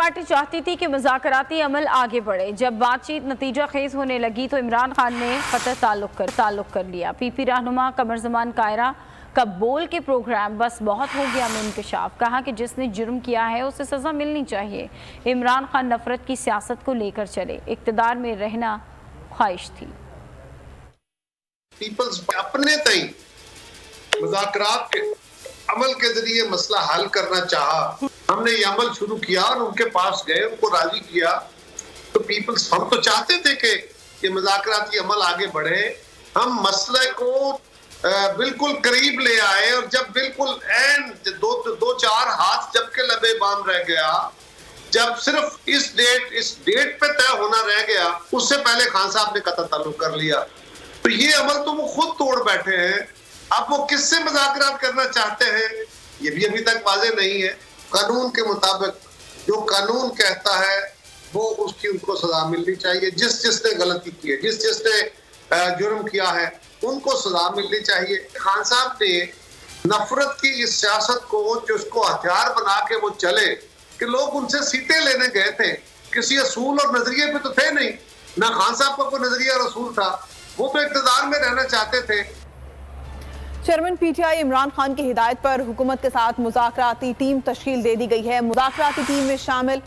Party चाहती थी कि मुज़ाकराती अमल आगे बढ़े। जब बातचीत नतीजा खेज होने लगी तो इमरान खान ने क़त्ल ताल्लुक़ कर लिया। पीपी रहनुमा कमर ज़मान कायरा का बोल के प्रोग्राम बस बहुत हो गया में इंकशाफ। कहा कि जिसने जुर्म किया है उसे सज़ा मिलनी चाहिए। इमरान खान नफरत की सियासत को लेकर चले, इक़्तिदार में रहना ख्वाहिश थी। पीपल्स अपने तई मुज़ाकरात के अमल के जरिए मसला हल करना चाहा। हमने ये अमल शुरू किया और उनके पास गए, उनको राजी किया। तो पीपल्स, हम तो चाहते थे कि ये मुज़ाकराती अमल आगे बढ़े, हम मसले को बिल्कुल करीब ले आए। और जब बिल्कुल एंड दो चार हाथ जब के लबे बाम रह गया, जब सिर्फ इस डेट पे तय होना रह गया, उससे पहले खान साहब ने क़त्ल ताल्लुक़ कर लिया। तो ये अमल तो वो खुद तोड़ बैठे हैं। अब वो किससे मुज़ाकरात करना चाहते हैं ये भी अभी तक वाज़ेह नहीं है। कानून के मुताबिक जो कानून कहता है वो उसकी उनको सजा मिलनी चाहिए। जिसने गलती की है, जिसने जुर्म किया है, उनको सजा मिलनी चाहिए। खान साहब ने नफरत की इस सियासत को जो उसको हथियार बना के वो चले कि लोग उनसे सीटें लेने गए थे, किसी असूल और नजरिए पे तो थे नहीं। ना खान साहब का कोई नजरिया और असूल था, वो तो इक़्तिदार में रहना चाहते थे। चेयरमैन पीटीआई इमरान खान की हिदायत पर हुकूमत के साथ मुज़ाकराती टीम तश्कील दे दी गई है। मुज़ाकराती टीम में शामिल